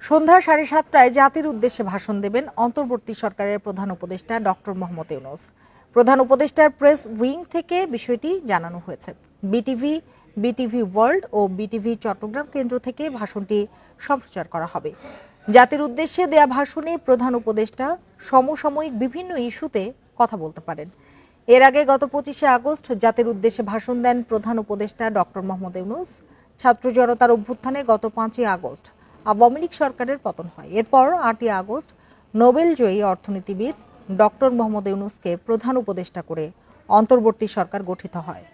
সন্ধ্যা ৭:৩০টায় জাতির উদ্দেশ্যে ভাষণ দেবেন অন্তর্বর্তী সরকারের প্রধান উপদেষ্টা ডক্টর মোহাম্মদ ইউনূস। প্রধান উপদেষ্টার প্রেস উইং থেকে বিষয়টি জানানো হয়েছে। বিটিভি ওয়ার্ল্ড ও বিটিভি চট্টগ্রাম কেন্দ্র থেকে ভাষণটি সম্প্রচার করা হবে। জাতির উদ্দেশ্যে দেয়া ভাষণে প্রধান উপদেষ্টা সমসাময়িক বিভিন্ন ইস্যুতে কথা বলতে পারেন। এর আগে গত ২৫শে আগস্ট জাতির উদ্দেশ্যে ভাষণ দেন প্রধান উপদেষ্টা ডক্টর মোহাম্মদ ইউনূস। ছাত্র জনতার অভ্যুত্থানে গত ৫ই আগস্ট আওয়ামী লীগ সরকারের পতন হয়। এরপর ৮ই আগস্ট নোবেলজয়ী অর্থনীতিবিদ ডক্টর মোহাম্মদ ইউনূসকে প্রধান উপদেষ্টা করে অন্তর্বর্তী সরকার গঠিত হয়।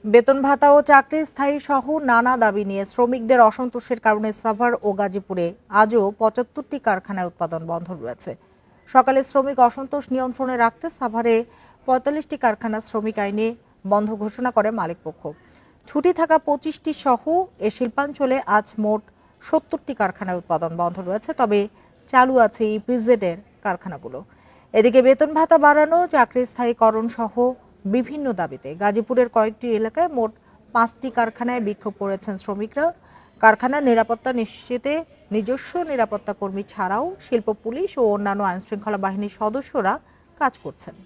বেতন ভাতা ও চাকরি স্থায়ী সহ নানা দাবি নিয়ে শ্রমিকদের অসন্তোষের কারণে সাভার ও গাজীপুরে আজও ৭৫টি কারখানায় উৎপাদন বন্ধ রয়েছে। সকালে শ্রমিক অসন্তোষ নিয়ন্ত্রণে রাখতে সাভারে ৪৫টি কারখানা শ্রমিক আইনে বন্ধ ঘোষণা করে মালিকপক্ষ। ছুটি থাকা ২৫টি সহ এ শিল্পাঞ্চলে আজ মোট ৭০টি কারখানায় উৎপাদন বন্ধ রয়েছে, তবে চালু আছে ইপিজেডের কারখানাগুলো। এদিকে বেতন ভাতা বাড়ানো, চাকরি স্থায়ীকরণ সহ বিভিন্ন দাবিতে গাজীপুরের কয়েকটি এলাকায় মোট ৫টি কারখানায় বিক্ষোভ করেছেন শ্রমিকরা। কারখানার নিরাপত্তা নিশ্চিতে নিজস্ব নিরাপত্তা কর্মী ছাড়াও শিল্প পুলিশ ও অন্যান্য আইনশৃঙ্খলা বাহিনীর সদস্যরা কাজ করছেন।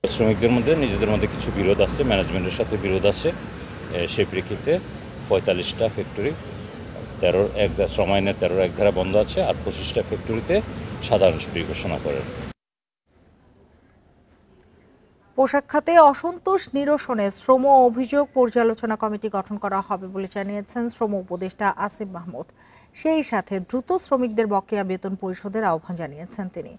শ্রমিকদের মধ্যে নিজেদের মধ্যে কিছু বিরোধ আছে, ম্যানেজমেন্টের সাথে বিরোধ আছে। সেই প্রেক্ষিতে ৪৫টা ফ্যাক্টরি ১৩ শ্রম আইনের ১৩(১) ধারা বন্ধ আছে, আর ২৫টা ফ্যাক্টরিতে সাধারণ ছুটি ঘোষণা করেন। পোশাক খাতে অসন্তোষ নিরসনে শ্রম অভিযোগ পর্যালোচনা কমিটি গঠন করা হবে বলে জানিয়েছেন শ্রম উপদেষ্টা আসিফ মাহমুদ। সেই সাথে দ্রুত শ্রমিকদের বকেয়া বেতন পরিশোধের আহ্বান জানিয়েছেন তিনি।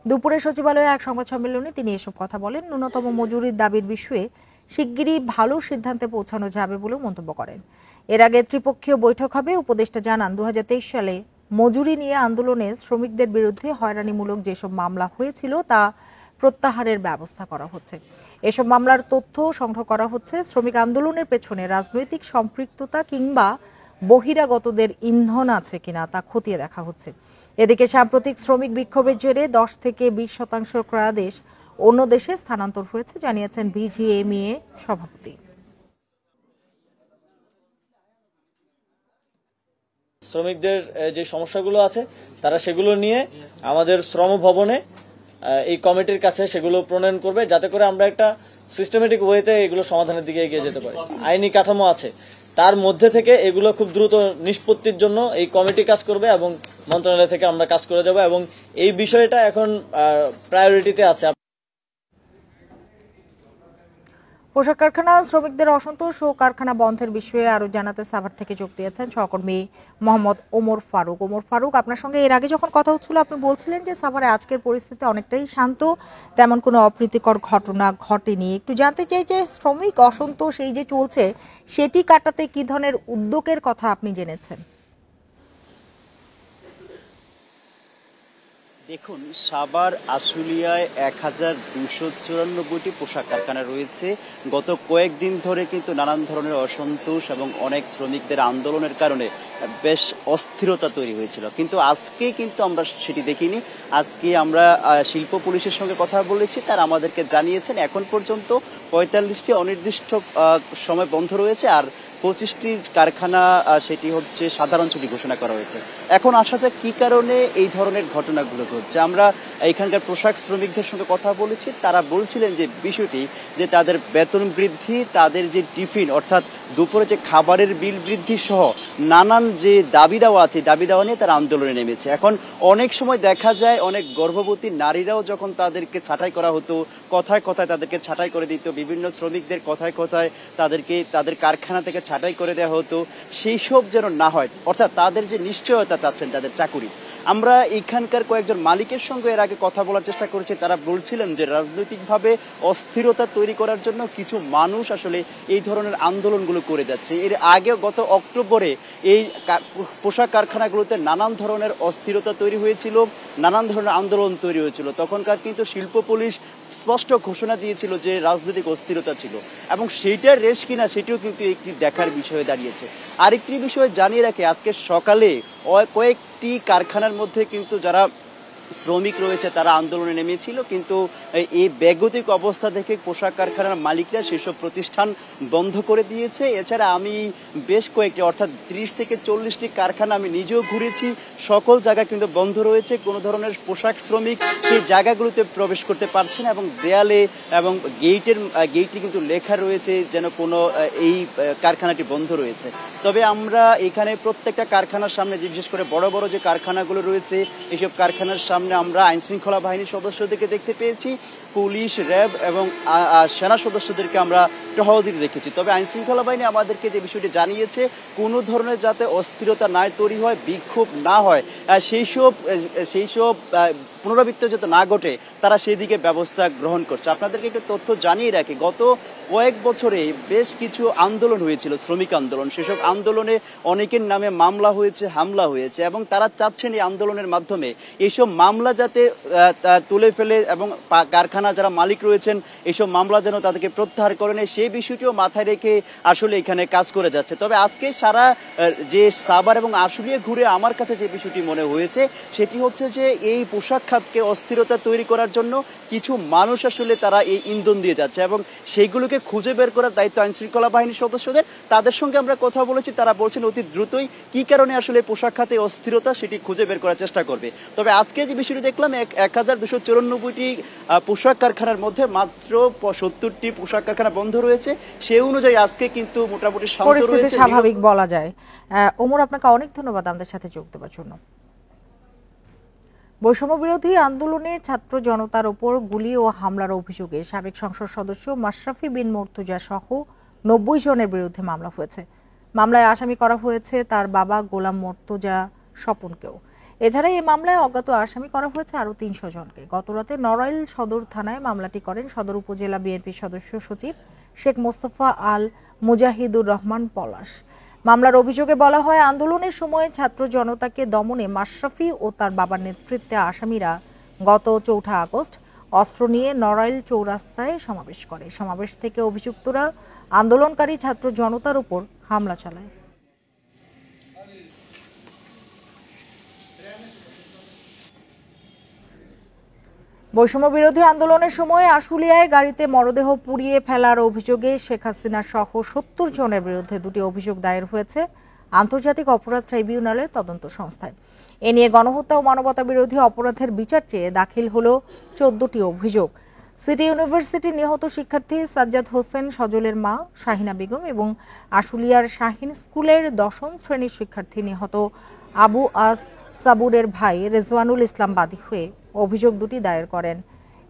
দুপুরে সচিবালয়ে এক সংবাদ সম্মেলনে তিনি এসব কথা বলেন। ন্যূনতম মজুরির দাবির বিষয়ে শিগগিরই ভালো সিদ্ধান্তে পৌঁছানো যাবে বলে মন্তব্য করেন। এর আগে ত্রিপক্ষীয় বৈঠক হবে। উপদেষ্টা জানান, ২০২৩ সালে মজুরি নিয়ে আন্দোলনে শ্রমিকদের বিরুদ্ধে হয়রানিমূলক যেসব মামলা হয়েছিল তা প্রত্যাহারের ব্যবস্থা করা হচ্ছে। এসব মামলার তথ্য সংগ্রহ করা হচ্ছে। শ্রমিক আন্দোলনের পেছনে রাজনৈতিক সম্পৃক্ততা কিংবা বহিরাগতদের ইন্ধন আছে কিনা তা খতিয়ে দেখা হচ্ছে। এদিকে সাম্প্রতিক শ্রমিক বিক্ষোভের জেরে ১০ থেকে ২০% ক্রয়াদেশ অন্য দেশে স্থানান্তর হয়েছে জানিয়েছেন বিজিএমইএ সভাপতি। শ্রমিকদের যে সমস্যাগুলো আছে তারা সেগুলো নিয়ে আমাদের শ্রম ভবনে এই কমিটির কাছে সেগুলো প্রণয়ন করবে, যাতে করে আমরা একটা সিস্টেমেটিক ওয়েতে এগুলো সমাধানের দিকে এগিয়ে যেতে পারি। আইনি কাঠামো আছে, তার মধ্যে থেকে এগুলো খুব দ্রুত নিষ্পত্তির জন্য এই কমিটি কাজ করবে এবং মন্ত্রণালয় থেকে আমরা কাজ করে যাব, এবং এই বিষয়টা এখন প্রায়োরিটিতে আছে। পোশাক কারখানা শ্রমিকদের অসন্তোষ ও কারখানা বন্ধের বিষয়ে আরো জানাতে সাভার থেকে যোগ দিয়েছেন সহকর্মী মোহাম্মদ ওমর ফারুক। আপনার সঙ্গে এর আগে যখন কথা হচ্ছিল আপনি বলছিলেন যে সাভারে আজকের পরিস্থিতি অনেকটাই শান্ত, তেমন কোনো অপ্রীতিকর ঘটনা ঘটেনি। একটু জানতে চাই যে শ্রমিক অসন্তোষ এই যে চলছে সেটি কাটাতে কি ধরনের উদ্যোগের কথা আপনি জেনেছেন? দেখুন, সাভার আশুলিয়ায় ১,২৯৪টি পোশাক কারখানা রয়েছে। গত কয়েকদিন ধরে কিন্তু নানান ধরনের অসন্তোষ এবং অনেক শ্রমিকদের আন্দোলনের কারণে বেশ অস্থিরতা তৈরি হয়েছিল, কিন্তু আজকে কিন্তু আমরা সেটি দেখিনি। আজকে আমরা শিল্প পুলিশের সঙ্গে কথা বলেছি, তারা আমাদেরকে জানিয়েছেন এখন পর্যন্ত ৪৫টি অনির্দিষ্ট সময় বন্ধ রয়েছে, আর ২৫টি কারখানা সেটি হচ্ছে সাধারণ ছুটি ঘোষণা করা হয়েছে। এখন আসা যাক কি কারণে এই ধরনের ঘটনাগুলো ঘটছে। আমরা এখানকার পোশাক শ্রমিকদের সঙ্গে কথা বলেছি, তারা বলছিলেন যে বিষয়টি যে তাদের বেতন বৃদ্ধি, তাদের যে টিফিন অর্থাৎ দুপুরে যে খাবারের বিল বৃদ্ধি সহ নানান যে দাবি দেওয়া আছে, দাবি দেওয়া নিয়ে তারা আন্দোলনে নেমেছে। এখন অনেক সময় দেখা যায় অনেক গর্ভবতী নারীরাও যখন তাদেরকে ছাঁটাই করা হতো, কথায় কথায় তাদেরকে ছাঁটাই করে দিত, বিভিন্ন শ্রমিকদের কথায় কথায় তাদেরকে তাদের কারখানা থেকে ছাঁটাই করে দেওয়া হতো, সেই সব যেন না হয়, অর্থাৎ তাদের যে নিশ্চয়তা চাচ্ছেন তাদের চাকুরি। আমরা এখানকার কয়েকজন মালিকের সঙ্গে এর আগে কথা বলার চেষ্টা করেছি, তারা বলছিলেন যে রাজনৈতিকভাবে অস্থিরতা তৈরি করার জন্য কিছু মানুষ আসলে এই ধরনের আন্দোলনগুলো করে যাচ্ছে। এর আগে গত অক্টোবরে এই পোশাক কারখানাগুলোতে নানান ধরনের অস্থিরতা তৈরি হয়েছিল, নানান ধরনের আন্দোলন তৈরি হয়েছিল। তখনকার কিন্তু শিল্প পুলিশ স্পষ্ট ঘোষণা দিয়েছিল যে রাজনৈতিক অস্থিরতা ছিল, এবং সেইটার রেশ কিনা সেটিও কিন্তু একটি দেখার বিষয়ে দাঁড়িয়েছে। আরেকটি বিষয় জানিয়ে রাখে, আজকে সকালে কয়েকটি কারখানার মধ্যে কিন্তু যারা শ্রমিক রয়েছে তারা আন্দোলনে নেমেছিল, কিন্তু এই বেগতিক অবস্থা দেখে পোশাক কারখানার মালিকরা সেসব প্রতিষ্ঠান বন্ধ করে দিয়েছে। এছাড়া আমি বেশ কয়েকটি অর্থাৎ 30 থেকে 40টি কারখানা আমি নিজেও ঘুরেছি, সকল জায়গা কিন্তু বন্ধ রয়েছে। কোনো ধরনের পোশাক শ্রমিক সেই জায়গাগুলোতে প্রবেশ করতে পারছে না এবং দেয়ালে এবং গেইটে কিন্তু লেখা রয়েছে যেন কোনো এই কারখানাটি বন্ধ রয়েছে। তবে আমরা এখানে প্রত্যেকটা কারখানার সামনে, বিশেষ করে বড় বড় যে কারখানাগুলো রয়েছে এইসব কারখানার সামনে আমরা আইনশৃঙ্খলা বাহিনীর সদস্যদেরকে দেখতে পেয়েছি, পুলিশ, র্যাব এবং সেনা সদস্যদেরকে আমরা টহল দিতে দেখেছি। তবে আইনশৃঙ্খলা বাহিনী আমাদেরকে যে বিষয়টি জানিয়েছে, কোনো ধরনের যাতে অস্থিরতা না তৈরি হয়, বিক্ষোভ না হয়, সেই সব পুনরাবৃত্তি যাতে না ঘটে, তারা সেই দিকে ব্যবস্থা গ্রহণ করছে। আপনাদেরকে একটু তথ্য জানিয়ে রাখি, গত কয়েক বছরে বেশ কিছু আন্দোলন হয়েছিল, শ্রমিক আন্দোলন। সেসব আন্দোলনে অনেকের নামে মামলা হয়েছে, হামলা হয়েছে এবং তারা চাচ্ছেন এই আন্দোলনের মাধ্যমে এইসব মামলা যাতে তুলে ফেলে এবং কারখানা যারা মালিক রয়েছেন এইসব মামলা যেন তাদেরকে প্রত্যাহার করে নেয়, সেই বিষয়টিও মাথায় রেখে আসলে এখানে কাজ করে যাচ্ছে। তবে আজকে সারা যে সাভার এবং আশুলিয়া ঘুরে আমার কাছে যে বিষয়টি মনে হয়েছে সেটি হচ্ছে যে এই পোশাক খাতকে অস্থিরতা তৈরি করার জন্য কিছু মানুষ আসলে তারা এই ইন্ধন দিয়ে যাচ্ছে এবং সেইগুলোকে খুঁজে বের করার দায়িত্ব আইনশৃঙ্খলা বাহিনীর সদস্যদের। তাদের সঙ্গে আমরা কথা বলেছি, তারা বলছেন অতি দ্রুতই কি কারণে আসলে পোশাক খাতে অস্থিরতা সেটি খুঁজে বের করার চেষ্টা করবে। তবে আজকে যে বিষয়টি দেখলাম, 1294টি পোশাক কারখানার মধ্যে মাত্র 70টি পোশাক কারখানা বন্ধ রয়েছে। সেই অনুযায়ী আজকে কিন্তু মোটামুটি পরিস্থিতি স্বাভাবিক বলা যায়। ওমর, আপনাকে অনেক ধন্যবাদ আমাদের সাথে যোগ দেওয়ার জন্য। বৈষম্য বিরোধী আন্দোলনে ছাত্র জনতার ওপর গুলি ও হামলার অভিযোগে সাবেক সংসদ সদস্য মাশরাফি বিন মুর্তজা সহ 90 জনের বিরুদ্ধে মামলা হয়েছে। মামলায় আসামি করা হয়েছে তার বাবা গোলাম মুর্তজা স্বপনকেও। এছাড়া এই মামলায় অজ্ঞাত আসামি করা হয়েছে আরও 300 জনকে। গতরাতে নড়াইল সদর থানায় মামলাটি করেন সদর উপজেলা বিএনপির সদস্য সচিব শেখ মোস্তফা আল মুজাহিদুর রহমান পলাশ। মামলার অভিযোগে বলা হয়, আন্দোলনের সময় ছাত্র জনতাকে দমনে মাশরাফি ও তার বাবার নেতৃত্বে আসামিরা গত 4 আগস্ট অস্ত্র নিয়ে নড়াইল চৌরাস্তায় সমাবেশ করে। সমাবেশ থেকে অভিযুক্তরা আন্দোলনকারী ছাত্র জনতার উপর হামলা চালায়। বৈষম্য বিরোধী আন্দোলনের সময় আশুলিয়ায় গাড়িতে মরদেহ পুড়িয়ে ফেলার অভিযোগে শেখ হাসিনা সহ 70 জনের বিরুদ্ধে 2টি অভিযোগ দায়ের হয়েছে আন্তর্জাতিক অপরাধ ট্রাইব্যুনালের তদন্ত সংস্থায়। এ নিয়ে গণহত্যা ও মানবতা বিরোধী অপরাধের বিচার চেয়ে দাখিল হলো 14টি অভিযোগ। সিটি ইউনিভার্সিটির নিহত শিক্ষার্থী সাজ্জাদ হোসেন সজলের মা শাহিনা বেগম এবং আশুলিয়ার শাহিন স্কুলের 10ম শ্রেণীর শিক্ষার্থী নিহত আবু আস সাবুরের ভাই রেজওয়ানুল ইসলাম বাদী হয়ে অভিযোগ 2টি দায়ের করেন।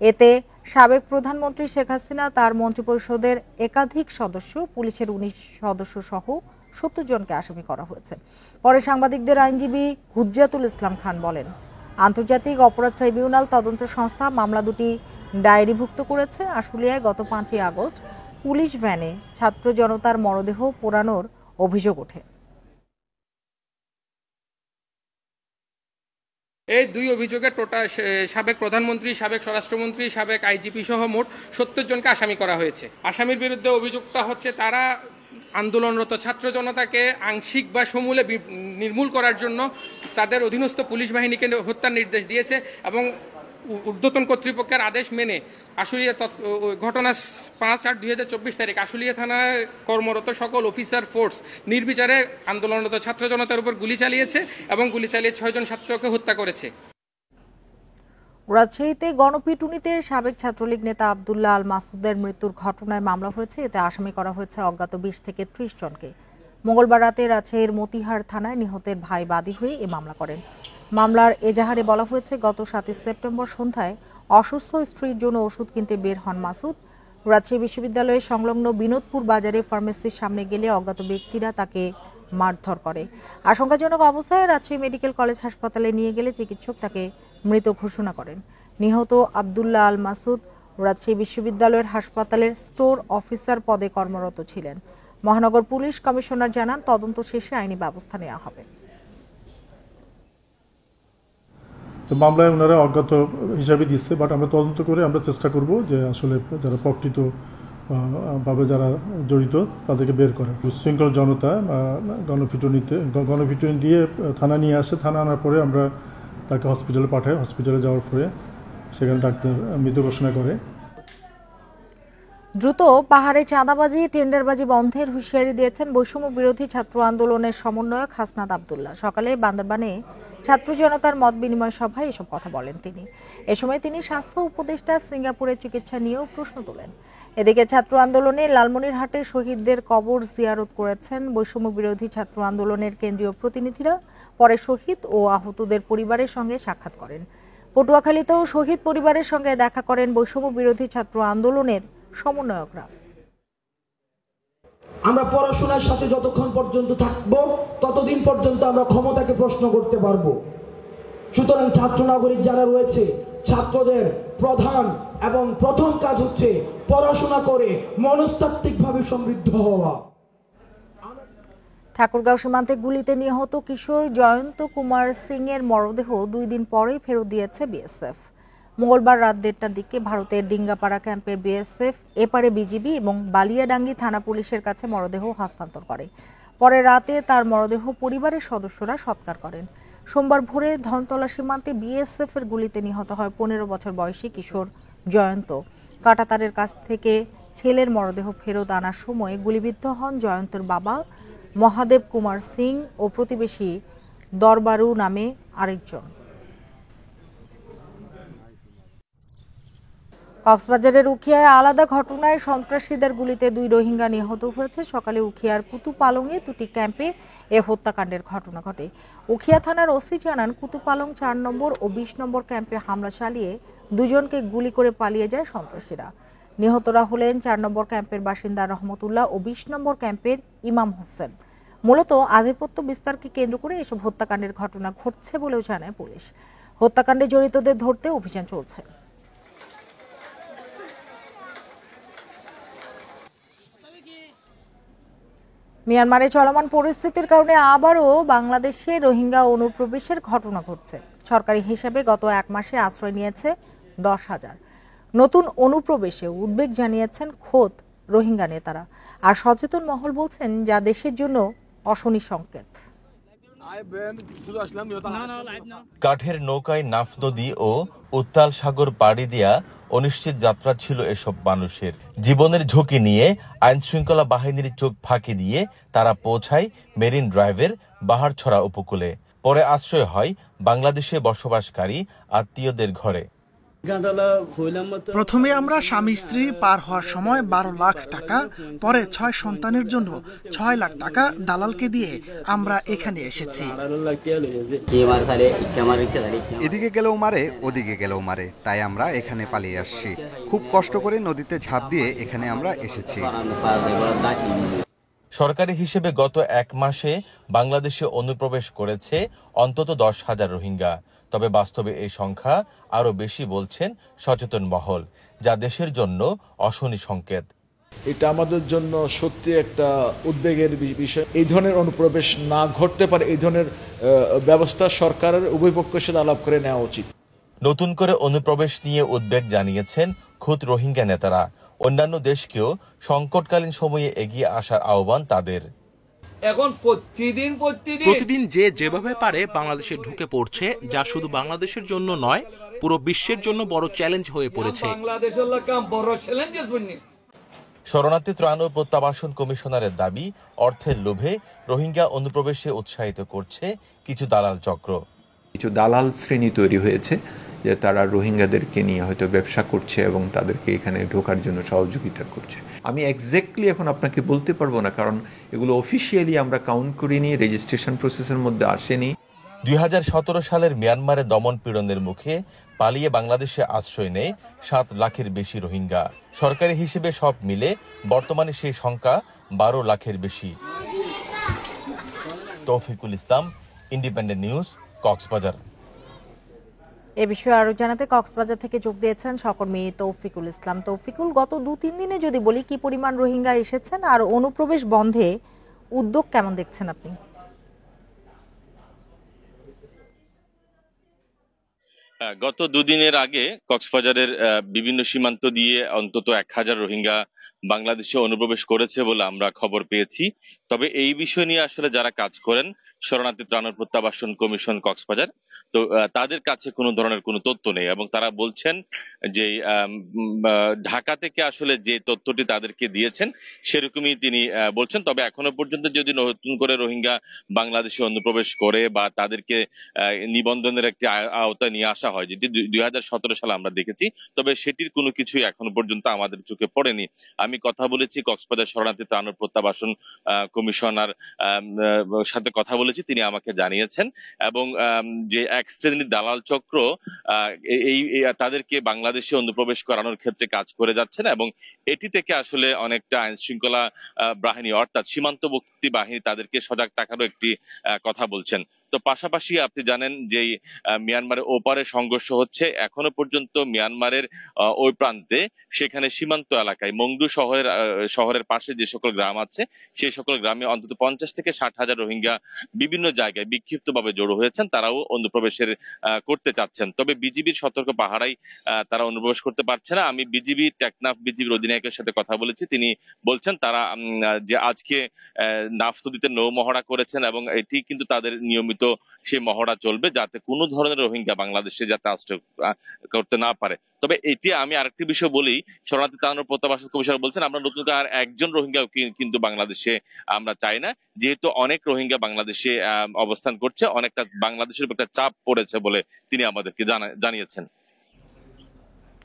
এতে সাবেক প্রধানমন্ত্রী শেখ হাসিনা, তার মন্ত্রিপরিষদের একাধিক সদস্য, পুলিশের 19 সদস্য সহ 70 জনকে আসামি করা হয়েছে। পরে সাংবাদিকদের আইনজীবী হুজ্জাতুল ইসলাম খান বলেন, আন্তর্জাতিক অপরাধ ট্রাইব্যুনাল তদন্ত সংস্থা মামলা 2টি ডায়েরিভুক্ত করেছে। আশুলিয়ায় গত 5 আগস্ট পুলিশ ভ্যানে ছাত্র জনতার মরদেহ পোড়ানোর অভিযোগ ওঠে। এই 2 অভিযোগে টোটাল সাবেক প্রধানমন্ত্রী, সাবেক স্বরাষ্ট্রমন্ত্রী, সাবেক আইজিপি সহ মোট 70 জনকে আসামি করা হয়েছে। আসামির বিরুদ্ধে অভিযোগটা হচ্ছে তারা আন্দোলনরত ছাত্র জনতাকে আংশিক বা সমূলে নির্মূল করার জন্য তাদের অধীনস্থ পুলিশ বাহিনীকে হত্যার নির্দেশ দিয়েছে এবং ঊর্ধ্বতন কর্তৃপক্ষের আদেশ মেনে আশুলিয়া ঘটনা 5/8/2024 তারিখ আশুলিয়া থানায় কর্মরত সকল অফিসার ফোর্স নির্বিচারে আন্দোলনরত ছাত্র জনতার উপর গুলি চালিয়েছে এবং গুলি চালিয়ে 6 জন ছাত্রকে হত্যা করেছে। রাজশাহীতে গণপিটুনিতে সাবেক ছাত্রলীগ নেতা আব্দুল্লাহ আল মাসুদের মৃত্যুর ঘটনায় মামলা হয়েছে। এতে আসামি করা হয়েছে অজ্ঞাত 20 থেকে 30 জনকে। মঙ্গলবার রাতে রাজশাহীর মতিহার থানায় নিহতের ভাই বাদী হয়ে এ মামলা করেন। মামলার এজাহারে বলা হয়েছে, গত 7 সেপ্টেম্বর সন্ধ্যায় অসুস্থ স্ত্রীর জন্য ওষুধ কিনতে বের হন মাসুদ। রাজশাহী বিশ্ববিদ্যালয়ের সংলগ্ন বিনোদপুর বাজারে ফার্মেসির সামনে গেলে অজ্ঞাত ব্যক্তিরা তাকে মারধর করে। আশঙ্কাজনক অবস্থায় রাজশাহী মেডিকেল কলেজ হাসপাতালে নিয়ে গেলে চিকিৎসক তাকে মৃত ঘোষণা করেন। নিহত আব্দুল্লাহ আল মাসুদ রাজশাহী বিশ্ববিদ্যালয়ের হাসপাতালের স্টোর অফিসার পদে কর্মরত ছিলেন। মহানগর পুলিশ কমিশনার জানান, তদন্ত শেষে আইনি ব্যবস্থা নেওয়া হবে। তো মামলায় ওনারা অজ্ঞাত হিসাবে দিচ্ছে, বাট আমরা তদন্ত করে আমরা চেষ্টা করব যে আসলে যারা প্রকৃত ভাবে যারা জড়িত তাদেরকে বের করা। উচ্ছৃঙ্খল জনতা গণপিটুনি দিয়ে থানা নিয়ে আসে। থানা আনার পরে আমরা তাকে হসপিটালে পাঠায়। হসপিটালে যাওয়ার পরে সেখানে ডাক্তার মৃত ঘোষণা করে। দ্রুত পাহাড়ে চাঁদাবাজি টেন্ডারবাজি বন্ধের হুঁশিয়ারি দিয়েছেন বৈষম্য বিরোধী ছাত্র আন্দোলনের সমন্বয়ক হাসনাত আব্দুল্লাহ। সকালে বান্দরবানে ছাত্র জনতার মত বিনিময় সভায় এসব কথা বলেন তিনি। এ সময় তিনি স্বাস্থ্য উপদেষ্টা সিঙ্গাপুরের চিকিৎসা নিয়েও প্রশ্ন তোলেন। এদিকে ছাত্র আন্দোলনে লালমনিরহাটে শহীদদের কবর জিয়ারত করেছেন বৈষম্য বিরোধী ছাত্র আন্দোলনের কেন্দ্রীয় প্রতিনিধিরা। পরে শহীদ ও আহতদের পরিবারের সঙ্গে সাক্ষাৎ করেন। পটুয়াখালীতেও শহীদ পরিবারের সঙ্গে দেখা করেন বৈষম্য বিরোধী ছাত্র আন্দোলনের সমন্বয়করা। আমরা পড়াশোনার সাথে যতক্ষণ পর্যন্ত থাকবো ততদিন পর্যন্ত আমরা ক্ষমতাকে প্রশ্ন করতে পারবো। সুতরাং ছাত্র নাগরিক যারা রয়েছে, ছাত্রদের প্রধান এবং প্রথম কাজ হচ্ছে পড়াশোনা করে মনস্তাত্ত্বিকভাবে সমৃদ্ধ হওয়া। ঠাকুরগাঁও সীমান্তে গুলিতে নিহত কিশোর জয়ন্ত কুমার সিং এর মরদেহ 2 দিন পরেই ফেরত দিয়েছে বিএসএফ। মঙ্গলবার রাত 1:30টার দিকে ভারতের ডিঙ্গাপাড়া ক্যাম্পের বিএসএফ এপারে বিজিবি এবং বালিয়াডাঙ্গি থানা পুলিশের কাছে মরদেহ হস্তান্তর করে। পরে রাতে তার মরদেহ পরিবারের সদস্যরা সৎকার করেন। সোমবার ভোরে ধনতলা সীমান্তে বিএসএফ এর গুলিতে নিহত হয় 15 বছর বয়সী কিশোর জয়ন্ত। কাঁটাতারের কাছ থেকে ছেলের মরদেহ ফেরত আনার সময় গুলিবিদ্ধ হন জয়ন্তের বাবা মহাদেব কুমার সিং ও প্রতিবেশী দরবারু নামে আরেকজন। কক্সবাজারের উখিয়ায় আলাদা ঘটনায় সন্ত্রাসীদের গুলিতে 2 রোহিঙ্গা নিহত হয়েছে। সকালে উখিয়ার কুতুপালংয়ে 2টি ক্যাম্পে এ হত্যাকাণ্ডের ঘটনা ঘটে। উখিয়া থানার ওসি জানান, কুতুপালং 4 নম্বর ও 20 নম্বর ক্যাম্পে হামলা চালিয়ে 2 জনকে গুলি করে পালিয়ে যায় সন্ত্রাসীরা। নিহতরা হলেন 4 নম্বর ক্যাম্পের বাসিন্দা রহমতুল্লাহ ও 20 নম্বর ক্যাম্পের ইমাম হোসেন। মূলত আধিপত্য বিস্তারকে কেন্দ্র করে এসব হত্যাকাণ্ডের ঘটনা ঘটছে বলেও জানায় পুলিশ। হত্যাকাণ্ডে জড়িতদের ধরতে অভিযান চলছে। মিয়ানমারে চলমান পরিস্থিতির কারণে আবারও বাংলাদেশে রোহিঙ্গা অনুপ্রবেশের ঘটনা ঘটছে। সরকারি হিসাবে গত 1 মাসে আশ্রয় নিয়েছে 10,000। নতুন অনুপ্রবেশে উদ্বেগ জানিয়েছেন খোদ রোহিঙ্গা নেতারা। আর সচেতন মহল বলছেন, যা দেশের জন্য অশনি সংকেত। কাঠের নৌকায় নাফ নদী ও উত্তাল সাগর পাড়ি দিয়া অনিশ্চিত যাত্রা ছিল এসব মানুষের। জীবনের ঝুঁকি নিয়ে আইন শৃঙ্খলা বাহিনীর চোখ ফাঁকি দিয়ে তারা পৌঁছায় মেরিন ড্রাইভের বাহারছড়া উপকূলে। পরে আশ্রয় হয় বাংলাদেশে বসবাসকারী আত্মীয়দের ঘরে। প্রথমে আমরা স্বামী স্ত্রী পার হওয়ার সময় 12 লাখ টাকা, পরে 6 সন্তানের জন্য 6 লাখ টাকা দালালকে দিয়ে আমরা এখানে এসেছি। এদিকে গেলেও মারে, ওদিকে গেলেও মারে, তাই আমরা এখানে পালিয়ে আসছি। খুব কষ্ট করে নদীতে ঝাঁপ দিয়ে এখানে আমরা এসেছি। সরকারি হিসেবে গত 1 মাসে বাংলাদেশে অনুপ্রবেশ করেছে অন্তত 10,000 রোহিঙ্গা। তবে বাস্তবে এই সংখ্যা আরো বেশি বলছেন সচেতন মহল, যা দেশের জন্য অশনি সংকেত। এটা আমাদের জন্য সত্যি একটা উদ্বেগের বিষয়। এই ধরনের অনুপ্রবেশ না ঘটতে পারে, এই ধরনের ব্যবস্থা সরকারের উভয় পক্ষের সাথে আলাপ করে নেওয়া উচিত। নতুন করে অনুপ্রবেশ নিয়ে উদ্বেগ জানিয়েছেন খুদ রোহিঙ্গা নেতারা। অন্যান্য দেশকেও সংকটকালীন সময়ে এগিয়ে আসার আহ্বান তাদের। এখন প্রতিদিন যে যেভাবে পারে বাংলাদেশে ঢুকে পড়ছে, যা শুধু বাংলাদেশের জন্য নয়, পুরো বিশ্বের জন্য বড় চ্যালেঞ্জ হয়ে পড়েছে। শরণার্থী ত্রাণ ও প্রত্যাবাসন কমিশনারের দাবি, অর্থের লোভে রোহিঙ্গা অনুপ্রবেশে উৎসাহিত করছে কিছু দালাল চক্র। কিছু দালাল শ্রেণী তৈরি হয়েছে, যে তারা রোহিঙ্গাদেরকে নিয়ে হয়তো ব্যবসা করছে এবং তাদেরকে এখানে ঢোকার জন্য সহযোগিতা করছে। আমি এক্স্যাক্টলি এখন আপনাকে বলতে পারবো না, কারণ এগুলো অফিসিয়ালি আমরা কাউন্ট করিনি, রেজিস্ট্রেশন প্রসেসের মধ্যে আসেনি। 2017 সালের মিয়ানমারে দমন পীড়নের মুখে পালিয়ে বাংলাদেশে আশ্রয় নেয় 7 লাখের বেশি রোহিঙ্গা। সরকারি হিসেবে সব মিলে বর্তমানে সেই সংখ্যা 12 লাখের বেশি। তৌফিকুল ইসলাম, ইন্ডিপেন্ডেন্ট নিউজ, কক্সবাজার। এ বিষয়ে আরো জানাতে কক্সবাজার থেকে যোগ দিয়েছেন সহকর্মী তৌফিকুল ইসলাম। তৌফিকুল, গত 2-3 দিনে যদি বলি, কি পরিমাণ রোহিঙ্গা এসেছেন আর অনুপ্রবেশ বন্ধে উদ্যোগ কেমন দেখছেন আপনি? গত 2 দিনের আগে কক্সবাজারের বিভিন্ন সীমান্ত দিয়ে অন্তত 1000 রোহিঙ্গা বাংলাদেশে অনুপ্রবেশ করেছে বলে আমরা খবর পেয়েছি। তবে এই বিষয় নিয়ে আসলে যারা কাজ করেন শরণার্থী ত্রাণ ও প্রত্যাবাসন কমিশন কক্সবাজার। তো তাদের কাছে কোনো ধরনের কোনো তথ্য নেই এবং তারা বলছেন যে ঢাকা থেকে আসলে যে তথ্যটি তাদেরকে দিয়েছেন সেরকমই তিনি বলছেন। তবে এখনো পর্যন্ত যদি নতুন করে রোহিঙ্গা বাংলাদেশে অনুপ্রবেশ করে বা তাদেরকে নিবন্ধনের একটি আওতায় নিয়ে আসা হয়, যেটি 2017 সালে আমরা দেখেছি, তবে সেটির কোনো কিছুই এখনো পর্যন্ত আমাদের চোখে পড়েনি। আমি কথা বলেছি কক্সবাজার শরণার্থী ত্রাণ ও প্রত্যাবাসন কমিশনার সাথে কথা বলেছি, তিনি আমাকে জানিয়েছেন এবং যে এক শ্রেণীর দালাল চক্র এই তাদেরকে বাংলাদেশে অনুপ্রবেশ করানোর ক্ষেত্রে কাজ করে যাচ্ছেন এবং এটি থেকে আসলে অনেকটা আইন শৃঙ্খলা বাহিনী অর্থাৎ সীমান্তবর্তী বাহিনী তাদেরকে সজাগ থাকারও একটি কথা বলছেন। তো পাশাপাশি আপনি জানেন যে মিয়ানমারের ওপারে সংঘর্ষ হচ্ছে এখনো পর্যন্ত মিয়ানমারের ওই প্রান্তে, সেখানে সীমান্ত এলাকায় মংডু শহরের পাশে যে সকল গ্রাম আছে সেই সকল গ্রামে অন্তত 50 থেকে 60,000 রোহিঙ্গা বিভিন্ন জায়গায় বিক্ষিপ্তভাবে জড়ো হয়েছেন, তারাও অনুপ্রবেশের করতে চাচ্ছেন। তবে বিজিবির সতর্ক পাহারায় তারা অনুপ্রবেশ করতে পারছে না। আমি টেকনাফ বিজিবির অধিনায়কের সাথে কথা বলেছি, তিনি বলছেন তারা যে আজকে নাফতদিতে নৌ মহড়া করেছেন এবং এটি কিন্তু তাদের নিয়মিত সেই মহড়া চলবে, যাতে কোনো ধরনের রোহিঙ্গা বাংলাদেশে যাতে আশ্রয় করতে না পারে। তবে এটি আমি আরেকটি বিষয় বলি, শরণার্থী ত্রাণ ও প্রত্যাবাসন কমিশনার বলছেন আমরা নতুন করে আর একজন রোহিঙ্গা কিন্তু বাংলাদেশে আমরা চাই না, যেহেতু অনেক রোহিঙ্গা বাংলাদেশে অবস্থান করছে, অনেকটা বাংলাদেশের উপর একটা চাপ পড়েছে বলে তিনি আমাদেরকে জানিয়েছেন।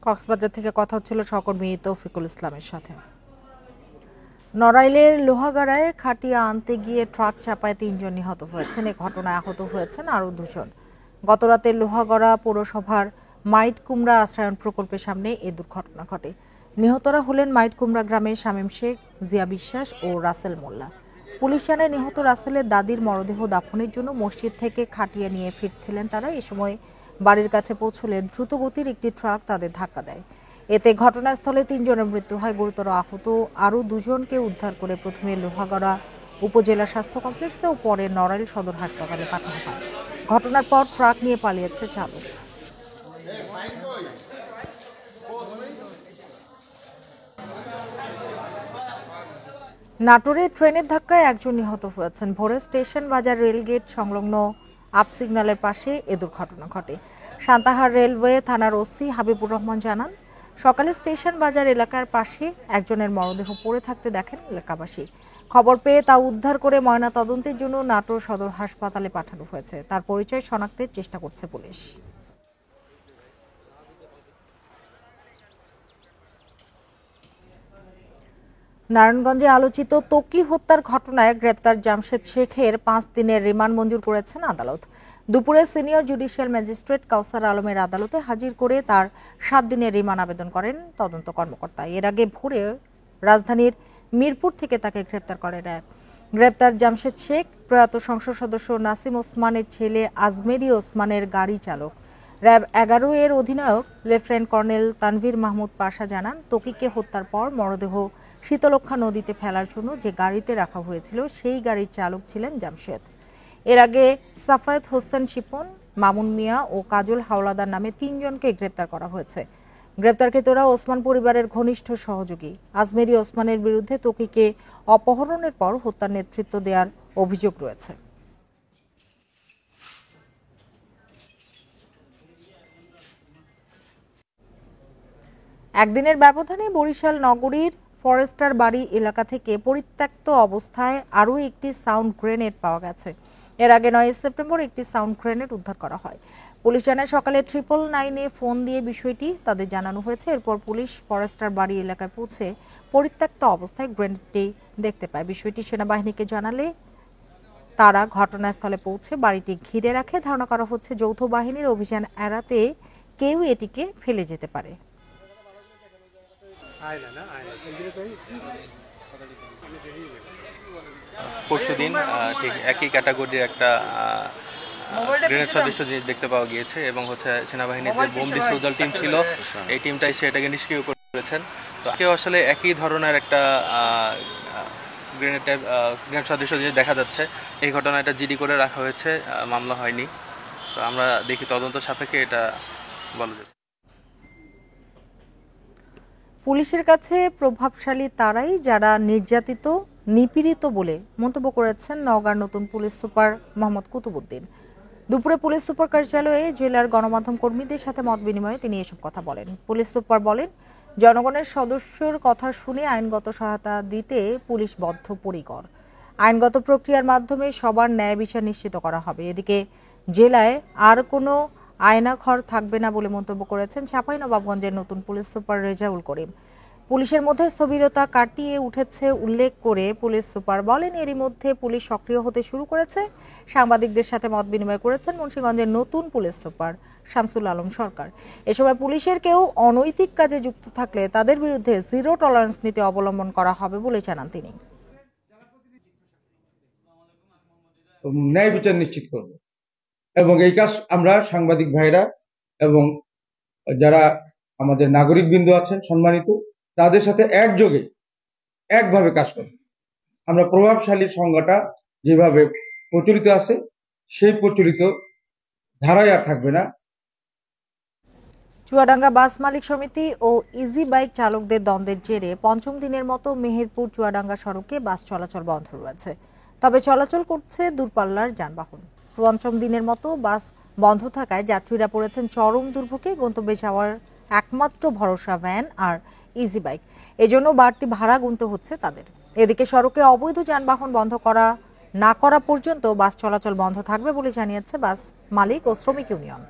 কক্সবাজার থেকে কথা হচ্ছিল সহকর্মী তৌফিকুল ইসলামের সাথে। নড়াইলের লোহাগাড়ায় খাটিয়া আনতে গিয়ে ট্রাক চাপায় 3 জন নিহত হয়েছেন। এ ঘটনায় আহত হয়েছেন আরও 2 জন। গতরাতে লোহাগড়া পৌরসভার মাইট কুমড়া আশ্রয়ন প্রকল্পের সামনে এ দুর্ঘটনা ঘটে। নিহতরা হলেন মাইট কুমড়া গ্রামের শামীম শেখ, জিয়া বিশ্বাস ও রাসেল মোল্লা। পুলিশ জানায় নিহত রাসেলের দাদির মরদেহ দাফনের জন্য মসজিদ থেকে খাটিয়া নিয়ে ফিরছিলেন তারা। এ সময় বাড়ির কাছে পৌঁছলে দ্রুতগতির একটি ট্রাক তাদের ধাক্কা দেয়। এতে ঘটনাস্থলে 3 জনের মৃত্যু হয়। গুরুতর আহত আরও 2 জনকে উদ্ধার করে প্রথমে লোহাগড়া উপজেলা স্বাস্থ্য কমপ্লেক্সে ও পরে নড়াইল সদর হাসপাতালে পাঠানো হয়। ঘটনার পর ট্রাক নিয়ে পালিয়েছে চালক। নাটোরে ট্রেনের ধাক্কায় 1 জন নিহত হয়েছেন। ভোরে স্টেশন বাজার রেলগেট সংলগ্ন আপ সিগন্যালের পাশে এ দুর্ঘটনা ঘটে। সান্তাহার রেলওয়ে থানার ওসি হাবিবুর রহমান জানান, সকালে স্টেশন বাজার এলাকার পাশে একজনের মরদেহ পড়ে থাকতে দেখেন এলাকাবাসী। খবর পেয়ে তা উদ্ধার করে ময়না তদন্তের জন্য নাটোর সদর হাসপাতালে পাঠানো হয়েছে। তার পরিচয় শনাক্তের চেষ্টা করছে পুলিশ। নারায়ণগঞ্জে আলোচিত ত্বকী হত্যার ঘটনায় গ্রেপ্তার জামশেদ শেখের 5 দিনের রিমান্ড মঞ্জুর করেছেন আদালত। দুপুরে সিনিয়র জুডিশিয়াল ম্যাজিস্ট্রেট কাউসার আলমের আদালতে হাজির করে তার 7 দিনের রিমান্ড আবেদন করেন তদন্ত কর্মকর্তা। এর আগে ভোরে রাজধানীর মিরপুর থেকে তাকে গ্রেপ্তার করে র্যাব। গ্রেপ্তার জামশেদ শেখ প্রয়াত সংসদ সদস্য নাসিম ওসমানের ছেলে আজমেরি ওসমানের গাড়ি চালক। র্যাব 11 এর অধিনায়ক লেফটেন্যান্ট কর্নেল তানভীর মাহমুদ পাশা জানান, ত্বকীকে হত্যার পর মরদেহ শীতলক্ষা নদীতে ফেলার জন্য যে গাড়িতে রাখা হয়েছিল সেই গাড়ির চালক ছিলেন জামশেদ। এর আগে সাফায়েত হোসেন শিপন, মামুন মিয়া ও কাজল হাওলাদার নামে 3 জনকে গ্রেপ্তার করা হয়েছে। গ্রেপ্তারকৃতরা ওসমান পরিবারের ঘনিষ্ঠ সহযোগী। আজমেরি ওসমানের বিরুদ্ধে ত্বকীকে অপহরণের পর হত্যার নেতৃত্ব দেওয়ার অভিযোগ রয়েছে। একদিনের ব্যবধানে বরিশাল নগরীর ফরেস্টার বাড়ি এলাকা থেকে পরিত্যক্ত অবস্থায় আরও একটি সাউন্ড গ্রেনেড পাওয়া গেছে। এর আগে 9 সেপ্টেম্বর একটি সাউন্ড গ্রেনেড উদ্ধার করা হয়। পুলিশ জানায় সকালে 999-এ ফোন দিয়ে বিষয়টি তাদের জানানো হয়েছে। এরপর পুলিশ ফরেস্টার বাড়ি এলাকায় পৌঁছে পরিত্যক্ত অবস্থায় গ্রেনেডটি দেখতে পায়। বিষয়টি সেনাবাহিনীকে জানালে তারা ঘটনাস্থলে পৌঁছে বাড়িটি ঘিরে রাখে। ধারণা করা হচ্ছে যৌথ বাহিনীর অভিযান এড়াতে কেউ এটিকে ফেলে যেতে পারে। পরশুদিন ঠিক একই ক্যাটাগরির একটা গ্রেনেড সদস্য দেখতে পাওয়া গিয়েছে এবং সেনাবাহিনীর যে বোম ডিসপোজাল টিম ছিল এই টিমটাই সেটাকে নিষ্ক্রিয় করেছেন। তো কেউ আসলে একই ধরনের একটা গ্রেনেড সদস্য দেখা যাচ্ছে। এই ঘটনাটা জিডি করে রাখা হয়েছে, মামলা হয়নি। তো আমরা দেখি তদন্ত সাপেক্ষে এটা বলা যাবে। পুলিশের কাছে প্রভাবশালী তারাই যারা নির্যাতিত, নিপীড়িত বলে মন্তব্য করেছেন নওগাঁর নতুন পুলিশ সুপার মোহাম্মদ কুতুবুদ্দিন। দুপুরে পুলিশ সুপার কার্যালয়ে জেলার গণমাধ্যম কর্মীদের সাথে মত বিনিময়ে তিনি এসব কথা বলেন। পুলিশ সুপার বলেন, জনগণের সদস্যর কথা শুনে আইনগত সহায়তা দিতে পুলিশ বদ্ধপরিকর। আইনগত প্রক্রিয়ার মাধ্যমে সবার ন্যায় বিচার নিশ্চিত করা হবে। এদিকে জেলায় আর কোনো আয়নাঘর থাকবে না বলে মন্তব্য করেছেন চাঁপাইনবাবগঞ্জের নতুন পুলিশ সুপার রেজাউল করিম। পুলিশের মধ্যে স্থবিরতা কাটিয়ে উঠেছে উল্লেখ করে পুলিশ সুপার বলেন, এরই মধ্যে পুলিশ সক্রিয় হতে শুরু করেছে। সাংবাদিকদের সাথে মত বিনিময় করেছেন মুন্সিগঞ্জের নতুন পুলিশ সুপার শামসুল আলম সরকার। এ সময় পুলিশের কেউ অনৈতিক কাজে যুক্ত থাকলে তাদের বিরুদ্ধে জিরো টলারেন্স নীতি অবলম্বন করা হবে বলে জানান তিনি। ন্যায় বিচার নিশ্চিত করব এবং এই কাজ আমরা সাংবাদিক ভাইরা এবং যারা আমাদের নাগরিক বিন্দু আছেন সম্মানিত, তাদের সাথে একযোগে একভাবে কাজ করব। আমরা প্রভাবশালী সংজ্ঞাটা যেভাবে প্রচলিত আছে সেই প্রচলিত ধারায় আর থাকবে না। চুয়াডাঙ্গা বাস মালিক সমিতি ও ইজি বাইক চালকদের দ্বন্দ্বের জেরে পঞ্চম দিনের মতো মেহেরপুর চুয়াডাঙ্গা সড়কে বাস চলাচল বন্ধ রয়েছে। তবে চলাচল করছে দূরপাল্লার যানবাহন। পঞ্চম দিনের মতো বাস বন্ধ থাকায় যাত্রীরা পড়েছেন চরম দুর্ভোগে। গন্তব্যে যাওয়ার একমাত্র ভরসা ভ্যান আর ইজি বাইক, এজন্য বাড়তি ভাড়া গুনতে হচ্ছে তাদের। এদিকে সড়কে অবৈধ যানবাহন বন্ধ না করা পর্যন্ত বাস চলাচল বন্ধ থাকবে বলে জানিয়েছে বাস মালিক ও শ্রমিক ইউনিয়ন।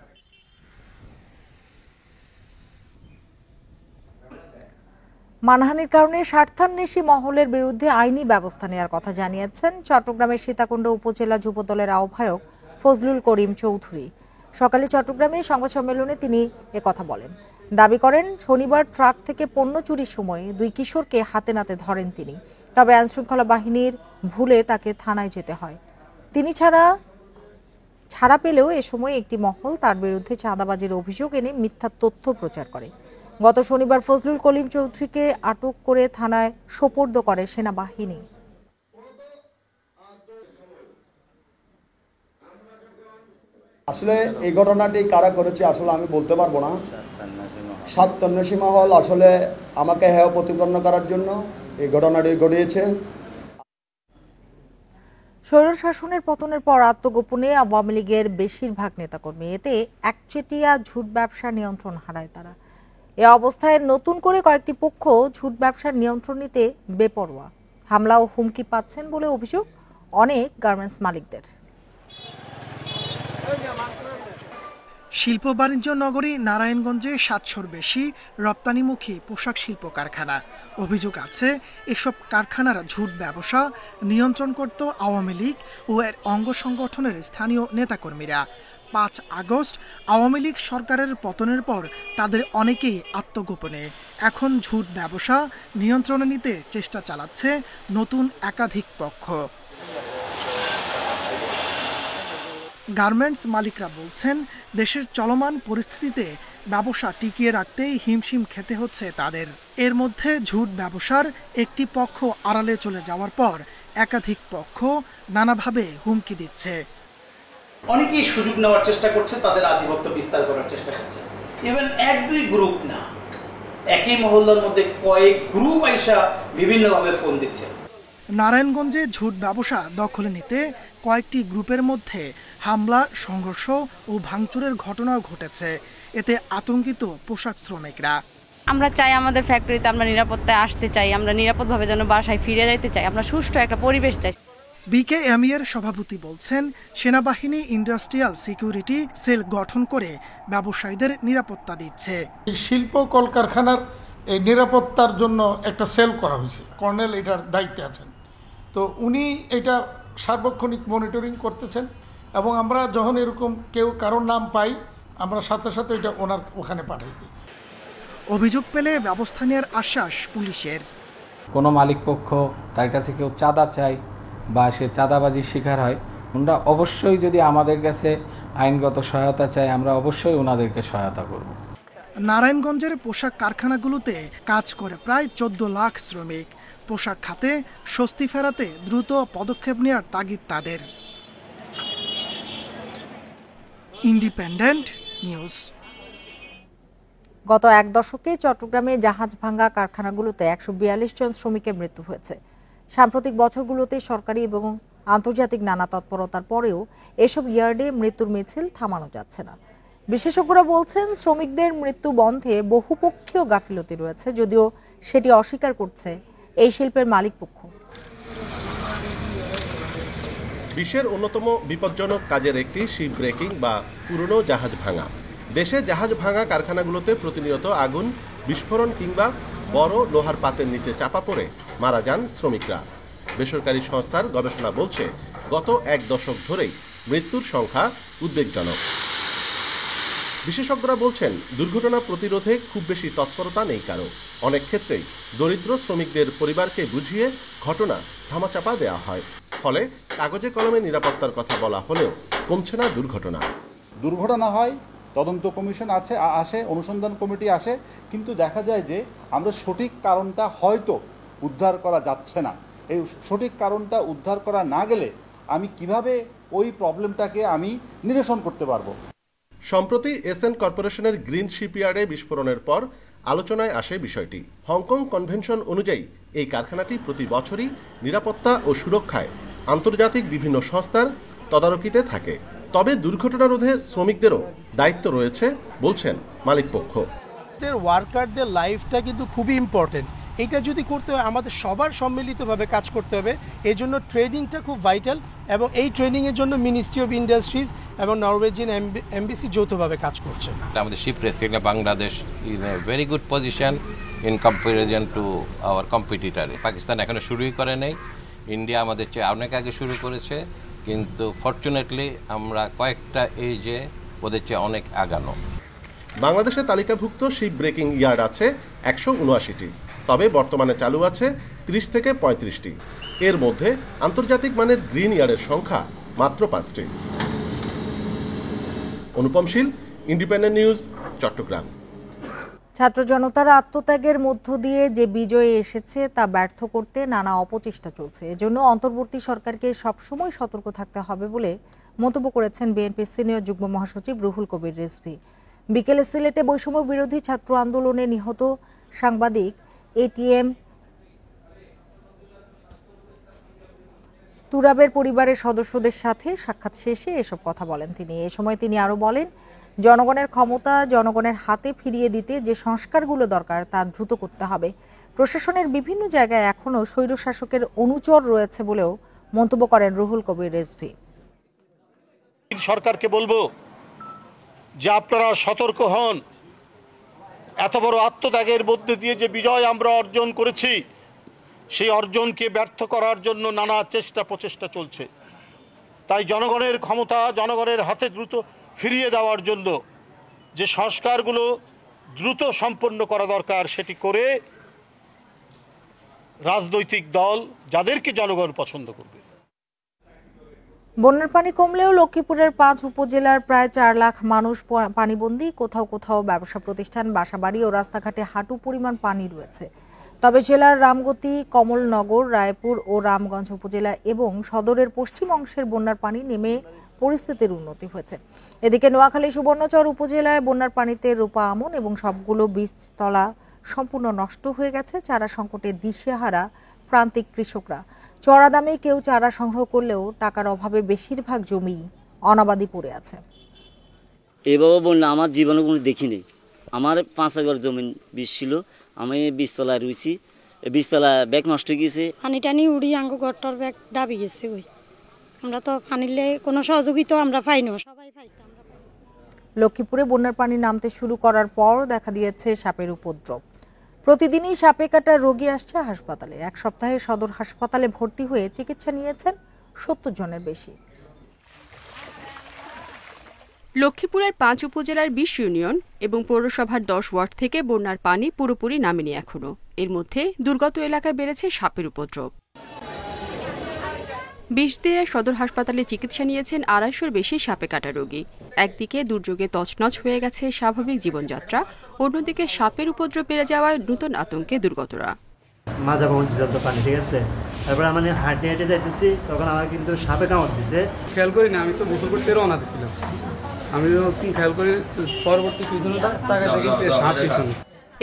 মানহানির কারণে স্বার্থান্বেষী মহলের বিরুদ্ধে আইনি ব্যবস্থা নেওয়ার কথা জানিয়েছেন চট্টগ্রামের সীতাকুণ্ড উপজেলা যুবদলের আহ্বায়ক ফজলুল করিম চৌধুরী। সকালে চট্টগ্রামে সংবাদ সম্মেলনে তিনি একথা বলেন। দাবি করেন, শনিবার ট্রাক থেকে পণ্য চুরির সময় 2 কিশোরকে হাতে নাতে ধরেন তিনি। তবে আইনশৃঙ্খলা বাহিনীর ভুলে তাকে থানায় যেতে হয়। তিনি ছাড়া পেলেও এ সময় একটি মহল তার বিরুদ্ধে চাঁদাবাজির অভিযোগ এনে মিথ্যা তথ্য প্রচার করে। গত শনিবার ফজলুল করিম চৌধুরীকে আটক করে থানায় সোপর্দ করে সেনাবাহিনী। আসলে এই ঘটনাটি কারা করেছে আসলে আমি বলতে পারবো না। স্বার্থান্বেষী মহল আসলে আমাকে হেয় প্রতিপন্ন করার জন্য এই ঘটনাটি ঘটিয়েছে। স্বৈরশাসনের পতনের পর আত্মগোপনে আওয়ামী লীগের বেশিরভাগ নেতাকর্মী, এতে একচেটিয়া ঝুট ব্যবসা নিয়ন্ত্রণ হারায় তারা। এ অবস্থায় নতুন করে কয়েকটি পক্ষ ঝুট ব্যবসার নিয়ন্ত্রণ নিতে বেপরোয়া। হামলা ও হুমকি পাচ্ছেন বলে অভিযোগ অনেক গার্মেন্টস মালিকদের। শিল্প বাণিজ্য নগরী নারায়ণগঞ্জে 700-র বেশি রপ্তানিমুখী পোশাক শিল্প কারখানা। অভিযোগ আছে, এসব কারখানার ঝুট ব্যবসা নিয়ন্ত্রণ করত আওয়ামী লীগ ও এর অঙ্গ সংগঠনের স্থানীয় নেতাকর্মীরা। 5 আগস্ট আওয়ামী লীগ সরকারের পতনের পর তাদের অনেকেই আত্মগোপনে। এখন ঝুট ব্যবসা নিয়ন্ত্রণে নিতে চেষ্টা চালাচ্ছে নতুন একাধিক পক্ষ। গার্মেন্টস মালিকরা বলছেন, দেশের চলমান পরিস্থিতিতে ব্যবসা টিকিয়ে রাখতেই হিমশিম খেতে হচ্ছে তাদের। এর মধ্যে ঝুট ব্যবসার একটি পক্ষ আড়ালে চলে যাওয়ার পর একাধিক পক্ষ নানাভাবে হুমকি দিচ্ছে। অনেকেই সুযোগ নেওয়ার চেষ্টা করছে, তাদের আধিপত্য বিস্তার করার চেষ্টা করছে। ইভেন 1-2 গ্রুপ না, একই মহল্লার মধ্যে কয়েক গ্রুপ আইসা বিভিন্নভাবে ফোন দিচ্ছে। নারায়ণগঞ্জে ঝুট ব্যবসা দখলে নিতে কয়েকটি গ্রুপের মধ্যে হামলা, সংঘর্ষ ও ভাঙচুরের ঘটনাও ঘটেছে। এতে আতঙ্কিত পোশাক শ্রমিকরা। আমরা চাই আমাদের ফ্যাক্টরিতে আমরা নিরাপত্তায় আসতে চাই, আমরা নিরাপদভাবে যেন বাসায় ফিরে যেতে চাই, আমরা সুষ্ঠু একটা পরিবেশ চাই। বিকেএমই এর সভাপতি বলছেন, সেনাবাহিনী ইন্ডাস্ট্রিয়াল সিকিউরিটি সেল গঠন করে ব্যবসায়ীদের নিরাপত্তা দিচ্ছে। শিল্প কলকারখানার এই নিরাপত্তার জন্য একটা সেল করা হয়েছে, কর্নেল এটার দায়িত্বে আছেন। তো উনি এটা সার্বক্ষণিক মনিটরিং করতেছেন এবং আমরা যখন এরকম কারোর নাম পাই আমরা সাথে সাথে এটা ওনার ওখানে পাঠিয়ে দিই। অভিযোগ পেলে ব্যবস্থা নেওয়ার আশ্বাস পুলিশের। কোনো মালিক পক্ষ তার কাছে কেউ চাঁদা চায় বা সে চাঁদাবাজির শিকার হয়, ওনারা অবশ্যই যদি আমাদের কাছে আইনগত সহায়তা চায় আমরা অবশ্যই ওনাদেরকে সহায়তা করব। নারায়ণগঞ্জের পোশাক কারখানাগুলোতে কাজ করে প্রায় 14 লাখ শ্রমিক। পোশাক খাতে স্বস্তি ফেরাতে দ্রুত পদক্ষেপ নেওয়ার তাগিদ তাদের। Independent news. গত 1 দশকে চট্টগ্রামে জাহাজ ভাঙা কারখানাগুলোতে 142 জন শ্রমিকের মৃত্যু হয়েছে। সাম্প্রতিক বছরগুলোতে সরকারি এবং আন্তর্জাতিক নানা তৎপরতার পরেও এসব ইয়ার্ডে মৃত্যুর মিছিল থামানো যাচ্ছে না। বিশেষজ্ঞরা বলছেন, শ্রমিকদের মৃত্যু বন্ধে বহুপক্ষীয় গাফিলতি রয়েছে, যদিও সেটি অস্বীকার করছে এই শিল্পের মালিকপক্ষ। বিশ্বের অন্যতম বিপজ্জনক কাজের একটি শিপ ব্রেকিং বা পুরনো জাহাজ ভাঙা। দেশে জাহাজ ভাঙা কারখানাগুলোতে প্রতিনিয়ত আগুন, বিস্ফোরণ কিংবা বড় লোহার পাতের নিচে চাপা পড়ে মারা যান শ্রমিকরা। বেসরকারি সংস্থার গবেষণা বলছে, গত এক দশক ধরেই মৃত্যুর সংখ্যা উদ্বেগজনক। বিশেষজ্ঞরা বলছেন, দুর্ঘটনা প্রতিরোধে খুব বেশি তৎপরতা নেই কারো। অনেক ক্ষেত্রেই দরিদ্র শ্রমিকদের পরিবারকে বুঝিয়ে ঘটনা ধামাচাপা দেওয়া হয়। ফলে কাগজে কলমে নিরাপত্তার কথা বলা হলেও কমছে না দুর্ঘটনা। দুর্ঘটনা হয়, তদন্ত কমিশন আসে, অনুসন্ধান কমিটি আসে, কিন্তু দেখা যায় যে আমরা সঠিক কারণটা হয়তো উদ্ধার করা যাচ্ছে না। এই সঠিক কারণটা উদ্ধার করা না গেলে আমি কিভাবে ওই প্রবলেমটাকে আমি নিরসন করতে পারবো। সম্প্রতি এসএন কর্পোরেশনের গ্রিন শিপইয়ার্ডে বিস্ফোরণের পর আলোচনায় আসে বিষয়টি। হংকং কনভেনশন অনুযায়ী এই কারখানাটি প্রতি বছরই নিরাপত্তা ও সুরক্ষায় আন্তর্জাতিক বিভিন্ন সংস্থার তদারকিতে থাকে। তবে দুর্ঘটনা রোধে শ্রমিকদেরও দায়িত্ব রয়েছে বলছেন মালিকপক্ষ। ওয়ার্কারদের লাইফটা কিন্তু খুবই ইম্পর্টেন্ট। এটা যদি করতে হয় আমাদের সবার সম্মিলিতভাবে কাজ করতে হবে। এই জন্য ট্রেনিংটা খুব ভাইটাল, এবং এই ট্রেনিংয়ের জন্য মিনিস্ট্রি অফ ইন্ডাস্ট্রিজ এবং নরওয়েজিয়ান এমবিসি যৌথভাবে কাজ করছে। আমাদের ship racing Bangladesh is a very good position in comparison to our competitor. Pakistan এখনো শুরুই করে নাই, ইন্ডিয়া আমাদের চেয়ে অনেক আগে শুরু করেছে, কিন্তু ফরচুনেটলি আমরা কয়েকটা এই যে ওদের চেয়ে অনেক আগানো। বাংলাদেশে তালিকাভুক্ত শিপ ব্রেকিং ইয়ার্ড আছে 179টি, তবে বর্তমানে চালু আছে 30 থেকে 35টি। এর মধ্যে আন্তর্জাতিক মানের গ্রিন ইয়ার্ডের সংখ্যা মাত্র 5টি। অনুপম শীল, ইন্ডিপেন্ডেন্ট নিউজ, চট্টগ্রাম। ছাত্র জনতার আত্মত্যাগের মধ্য দিয়ে যে বিজয় এসেছে তা ব্যর্থ করতে নানা অপচেষ্টা চলছে। এজন্য অন্তর্বর্তী সরকারকে সবসময় সতর্ক থাকতে হবে বলে মন্তব্য করেছেন বিএনপির সিনিয়র যুগ্ম মহাসচিব রুহুল কবির রিজভী। বিকেলে সিলেটে বৈষম্য বিরোধী ছাত্র আন্দোলনে নিহত সাংবাদিক এটিএম তুরাবের পরিবারের সদস্যদের সাথে সাক্ষাৎ শেষে এসব কথা বলেন তিনি। এ সময় তিনি আরো বলেন, জনগণের ক্ষমতা জনগণের হাতে ফিরিয়ে দিতে যে সংস্কারগুলো দরকার তা দ্রুত করতে হবে। প্রশাসনের বিভিন্ন জায়গায় এখনো স্বৈরশাসকের অনুচর রয়েছে বলেও মন্তব্য করেন রুহুল কবির রিজভী। সরকারকে বলবো যে আপনারা সতর্ক হন। এত বড় আত্মত্যাগের মধ্যে দিয়ে যে বিজয় আমরা অর্জন করেছি, সেই অর্জনকে ব্যর্থ করার জন্য নানা চেষ্টা প্রচেষ্টা চলছে। তাই জনগণের ক্ষমতা জনগণের হাতে দ্রুত ফিরিয়ে দেওয়ার জন্য যে সংস্কারগুলো দ্রুত সম্পন্ন করা দরকার, সেটি করে রাজনৈতিক দল যাদেরকে জনগণ পছন্দ করবে। বন্যার পানি কমলেও লক্ষ্মীপুরের 5 উপজেলার প্রায় 4 লাখ মানুষ পানিবন্দী। কোথাও কোথাও ব্যবসা প্রতিষ্ঠান, বাসাবাড়ি ও রাস্তাঘাটে হাঁটু পরিমাণ পানি রয়েছে। তবে জেলার রামগতি, কমলনগর, রায়পুর ও রামগঞ্জ উপজেলা এবং সদরের পশ্চিম অংশের বন্যার পানি নেমে পরিস্থিতির উন্নতি হয়েছে। এদিকে নোয়াখালী সুবর্ণচর উপজেলায় বন্যার পানিতে রূপা আমন এবং সবগুলো বীজতলা সম্পূর্ণ নষ্ট হয়ে গেছে। চারা সংকটে দিশেহারা প্রান্তিক কৃষকরা। চড়া দামে কেউ চারা সংগ্রহ করলেও টাকার অভাবে বেশিরভাগ জমি অনাবাদি পড়ে আছে। এইভাবে বন্যা আমার জীবনে কোনো দেখিনি। আমার 5 একর জমি বীজ ছিল, আমি বীজতলায় রুইছি, বীজতলা ব্যাগ নষ্ট হয়ে গেছে। পানি টানি উড়ি আঙ্গু গট্টর ব্যাগ ডাবি গেছে। ওই আমরা তো পানিলে কোনো সহযোগিতা আমরা পাই না, সবাই পাইছে। লক্ষ্মীপুরে বন্যার পানি নামতে শুরু করার পর দেখা দিয়েছে সাপের উপদ্রব। প্রতিদিনই সাপে কাটা রোগী আসছে হাসপাতালে। এক সপ্তাহে সদর হাসপাতালে ভর্তি হয়ে চিকিৎসা নিয়েছেন 70 জনের বেশি। লক্ষ্মীপুরের 5 উপজেলার 20 ইউনিয়ন এবং পৌরসভার 10 ওয়ার্ড থেকে বন্যার পানি পুরোপুরি নামেনি এখনো। এর মধ্যে দুর্গত এলাকায় বেড়েছে সাপের উপদ্রব। 20 দিনে সদর হাসপাতালে চিকিৎসা নিয়েছেন 250-এর বেশি সাপে কাটা রোগী। একদিকে দুর্যোগে তছনছ হয়ে গেছে স্বাভাবিক জীবনযাত্রা, অন্যদিকে সাপের উপদ্রব বেড়ে যাওয়ায় নতুন আতঙ্কে দুর্গতরা। মাজা পৌঁছে যেত পানি, ঠিক আছে। তারপরে আমি হাঁটে হাঁটে যাইতেছি, তখন আমার কিন্তু সাপে কামড় দিছে। খেয়াল করি না, আমি তো গোসল করতে রওনা দিছিলাম। আমি খেয়াল করি পরবর্তী পিছনে তাকায় দেখি সাপ পিছনে।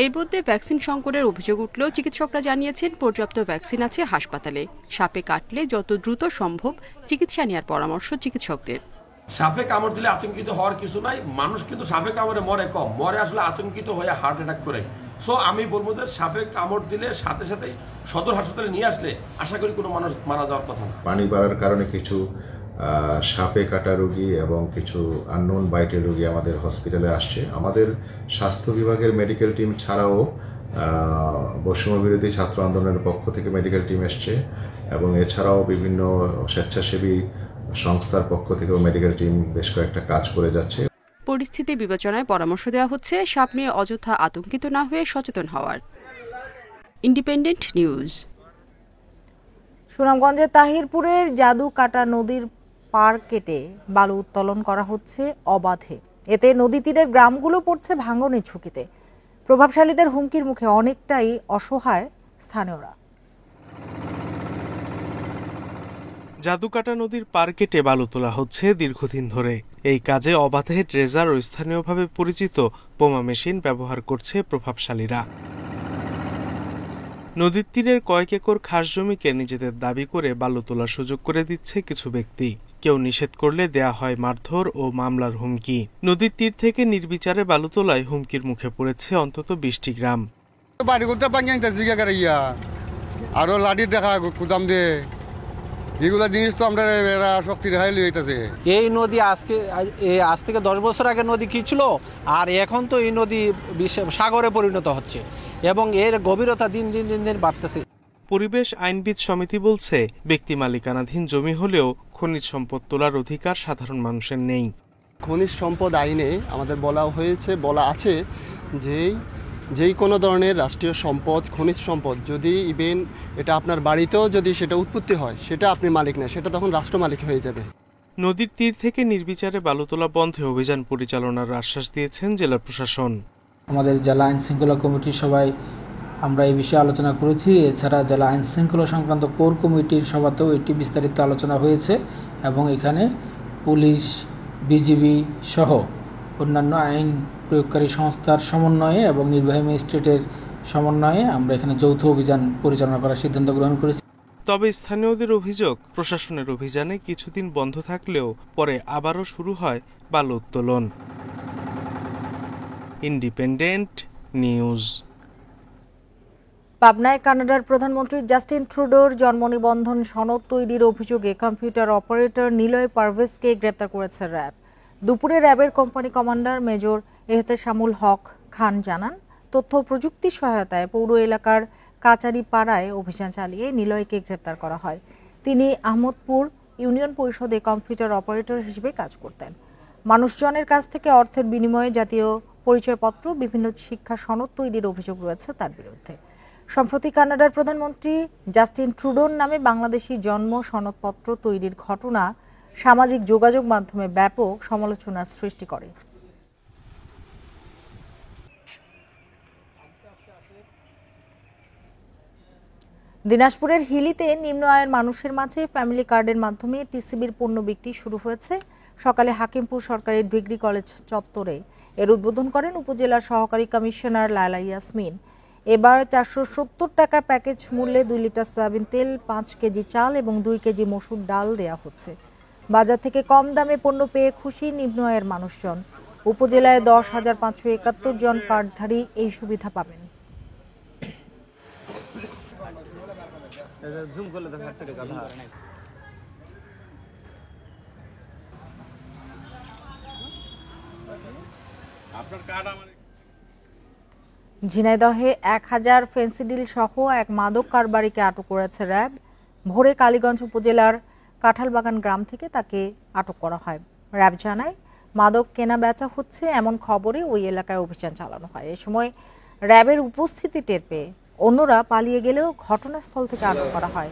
এর মধ্যে ভ্যাকসিন সংকটের অভিযোগ উঠলেও চিকিৎসকরা জানিয়েছেন পর্যাপ্ত ভ্যাকসিন আছে হাসপাতালে। সাপে কাটলে যত দ্রুত সম্ভব চিকিৎসা নেওয়ার পরামর্শ চিকিৎসকদের। সাপে কামড় দিলে আতঙ্কিত হওয়ার কিছু নাই, মানুষ কিন্তু সাপে কামড়ে মরে কম, মরে আসলে আতঙ্কিত হয়ে হার্ট অ্যাটাক করে। সো আমি বলবো যে সাপে কামড় দিলে সাথে সাথে সদর হাসপাতালে নিয়ে আসলে আশা করি কোনো মানুষ মারা যাওয়ার কথা না। পানি বাড়ার কারণে কিছু সাপে কাটা রোগী এবং কিছু আননোন বাইটের রোগী আমাদের হসপিটালে আসছে। আমাদের স্বাস্থ্য বিভাগের মেডিকেল টিম ছাড়াও বৈষম্য বিরোধী ছাত্র আন্দোলনের পক্ষ থেকে মেডিকেল টিম এসছে এবং এছাড়াও বিভিন্ন স্বেচ্ছাসেবী সংস্থার পক্ষ থেকেও মেডিকেল টিম বেশ কয়েকটা কাজ করে যাচ্ছে। পরিস্থিতি বিবেচনায় পরামর্শ দেওয়া হচ্ছে সাপ নিয়ে অযথা আতঙ্কিত না হয়ে সচেতন হওয়ার। Independent news. সুনামগঞ্জের তাহিরপুরের জাদুকাটা নদীর পাড় কেটে বালু উত্তোলন করা হচ্ছে অবাধে। এতে নদী তীরের গ্রামগুলো পড়ছে ভাঙনের ঝুঁকিতে। প্রভাবশালীদের হুমকির মুখে অনেকটাই অসহায় স্থানীয়রা। জাদুকাটা নদীর পাড় কেটে বালু তোলা হচ্ছে দীর্ঘদিন ধরে। এই কাজে অবাধে ড্রেজার ও স্থানীয়ভাবে পরিচিত বোমা মেশিন ব্যবহার করছে প্রভাবশালীরা। নদীর তীরের কয়েক একর খাস জমিকে নিজেদের দাবি করে বালু তোলার সুযোগ করে দিচ্ছে কিছু ব্যক্তি। কেউ নিষেধ করলে দেয়া হয় মারধর ও মামলার হুমকি। নদীর তীর থেকে নির্বিচারে বালু তোলায় হুমকির মুখে পড়েছে অন্তত 20টি গ্রাম। আরো লাঠি দেখা কুদাম দিয়ে এগুলা জিনিস তো আমরা শক্তি দেখাই লইতেছে। এই নদী আজ থেকে 10 বছর আগে নদী কি ছিল, আর এখন তো এই নদী সাগরে পরিণত হচ্ছে এবং এর গভীরতা দিন দিন দিন দিন বাড়তেছে। পরিবেশ আইনবিদ সমিতি বলছে, ব্যক্তি মালিকানাধীন জমি হলেও খনিজ সম্পদ তোলার অধিকার সাধারণ মানুষের নেই। খনিজ সম্পদ আইনে আমাদের বলা আছে যেই কোনো ধরনের রাষ্ট্রীয় সম্পদ, খনিজ সম্পদ যদি ইভেন এটা আপনার বাড়িতেও যদি সেটা উৎপত্তি হয়, সেটা আপনি মালিক না, সেটা তখন রাষ্ট্র মালিক হয়ে যাবে। নদীর তীর থেকে নির্বিচারে বালু তোলা বন্ধে অভিযান পরিচালনার আশ্বাস দিয়েছেন জেলা প্রশাসন। আমাদের জেলা আইন শৃঙ্খলা কমিটির সভায় আমরা এই বিষয়ে আলোচনা করেছি। এছাড়া জেলা আইন শৃঙ্খলা সংক্রান্ত কোর কমিটির সভাতেও এটি বিস্তারিত আলোচনা হয়েছে এবং এখানে পুলিশ, বিজিবি সহ অন্যান্য আইন প্রয়োগকারী সংস্থার সমন্বয়ে এবং নির্বাহী ম্যাজিস্ট্রেটের সমন্বয়ে আমরা এখানে যৌথ অভিযান পরিচালনা করার সিদ্ধান্ত গ্রহণ করেছি। তবে স্থানীয়দের অভিযোগ, প্রশাসনের অভিযানে কিছুদিন বন্ধ থাকলেও পরে আবারও শুরু হয় বালু উত্তোলন। Independent news. পাবনায় কানাডার প্রধানমন্ত্রী জাস্টিন ট্রুডোর জন্ম নিবন্ধন সনদ তৈরির অভিযোগে কম্পিউটার অপারেটর নিলয় পারভেজকে গ্রেপ্তার করেছে র্যাব। দুপুরে র্যাবের কোম্পানি কমান্ডার মেজর এহতেশামুল হক খান জানান, তথ্য প্রযুক্তি সহায়তায় পৌর এলাকার কাচারি পাড়ায় অভিযান চালিয়ে নিলয়কে গ্রেপ্তার করা হয়। তিনি আহমদপুর ইউনিয়ন পরিষদে কম্পিউটার অপারেটর হিসেবে কাজ করতেন। মানুষজনের কাছ থেকে অর্থের বিনিময়ে জাতীয় পরিচয়পত্র, বিভিন্ন শিক্ষা সনদ তৈরির অভিযোগ রয়েছে তার বিরুদ্ধে। সম্প্রতি কানাডার প্রধানমন্ত্রী জাস্টিন ট্রুডোর নামে বাংলাদেশি জন্ম সনদপত্র তৈরির ঘটনা সামাজিক যোগাযোগ মাধ্যমে ব্যাপক সমালোচনার সৃষ্টি করে। দিনাজপুরের হিলিতে নিম্ন আয়ের মানুষের মাঝে ফ্যামিলি কার্ডের মাধ্যমে টিসিবির পণ্য বিক্রি শুরু হয়েছে। সকালে হাকিমপুর সরকারি ডিগ্রি কলেজ চত্বরে এর উদ্বোধন করেন উপজেলার সহকারী কমিশনার লায়লা ইয়াসমিন। এবার 470 টাকা প্যাকেজ মূল্যে 2 লিটার সয়াবিন তেল, 5 কেজি চাল এবং 2 কেজি মসুর ডাল দেয়া হচ্ছে। বাজার থেকে কম দামে পণ্য পেয়ে খুশি নিম্ন আয়ের মানুষজন। উপজেলায় 10,571 জন কার্ডধারী এই সুবিধা পাবেন। ঝিনাইদহে 1000 ফেন্সিডিল সহ এক মাদক কারবারিকে আটক করেছে র্যাব। ভোরে কালীগঞ্জ উপজেলার কাঁঠালবাগান গ্রাম থেকে তাকে আটক করা হয়। র্যাব জানায়, মাদক কেনা বেচা হচ্ছে এমন খবরে ওই এলাকায় অভিযান চালানো হয়। এ সময় র্যাবের উপস্থিতি টের পেয়ে অন্যরা পালিয়ে গেলেও ঘটনাস্থল থেকে আটক করা হয়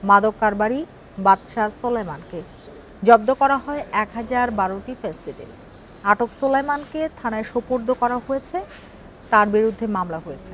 মাদক কারবারি বাদশাহ সোলাইমানকে। জব্দ করা হয় 1012টি ফেন্সিডিল। আটক সোলাইমানকে থানায় সোপর্দ করা হয়েছে, তার বিরুদ্ধে মামলা হয়েছে।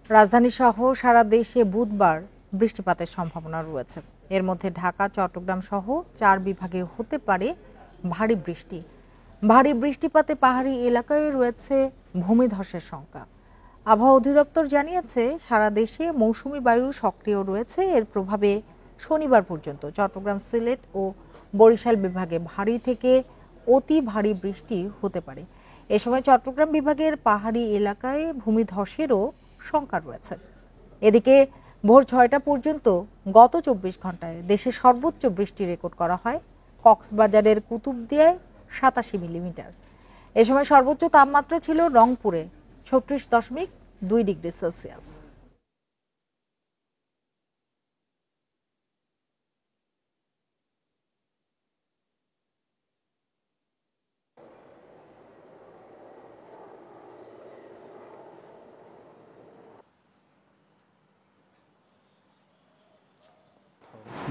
রাজধানী সহ সারা দেশে বুধবার বৃষ্টিপাতের সম্ভাবনা রয়েছে। এর মধ্যে ঢাকা, চট্টগ্রাম সহ 4 বিভাগে হতে পারে ভারী বৃষ্টি। ভারী বৃষ্টিপাতে পাহাড়ি এলাকায় রয়েছে ভূমিধসের শঙ্কা। আবহাওয়া অধিদপ্তর জানিয়েছে, সারা দেশে মৌসুমী বায়ু সক্রিয় রয়েছে। এর প্রভাবে শনিবার পর্যন্ত চট্টগ্রাম, সিলেট ও বরিশাল বিভাগে ভারী থেকে অতি ভারী বৃষ্টি হতে পারে। এ সময় চট্টগ্রাম বিভাগের পাহাড়ি এলাকায় ভূমিধসেরও শঙ্কা রয়েছে। এদিকে ভোর 6টা পর্যন্ত গত 24 ঘন্টায় দেশের সর্বোচ্চ বৃষ্টি রেকর্ড করা হয় কক্সবাজারের কুতুবদিয়ায় 87 মিলিমিটার। এ সময় সর্বোচ্চ তাপমাত্রা ছিল রংপুরে 36.2 ডিগ্রি সেলসিয়াস।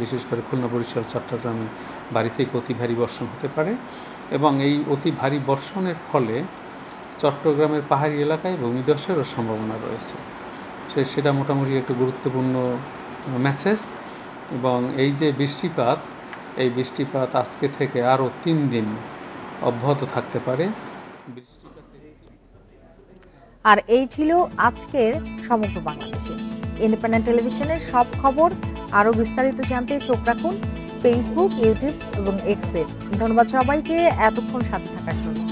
বিশেষ করে খুলনা, বরিশাল, চট্টগ্রামে ভারী থেকে অতি ভারী বর্ষণ হতে পারে এবং এই অতি ভারী বর্ষণের ফলে চট্টগ্রামের পাহাড়ি এলাকায় ভূমিধসেরও সম্ভাবনা রয়েছে। সেটা মোটামুটি একটু গুরুত্বপূর্ণ মেসেজ। এবং এই যে বৃষ্টিপাত, এই বৃষ্টিপাত আজকে থেকে আরও 3 দিন অব্যাহত থাকতে পারে। আর এই ছিল আজকের সমগ্র বাংলাদেশে ইন্ডিপেন্ডেন্ট টেলিভিশনের সব খবর। আরও বিস্তারিত জানতে চোখ রাখুন ফেসবুক, ইউটিউব এবং এক্সে। ধন্যবাদ সবাইকে এতক্ষণ সাথে থাকার জন্য।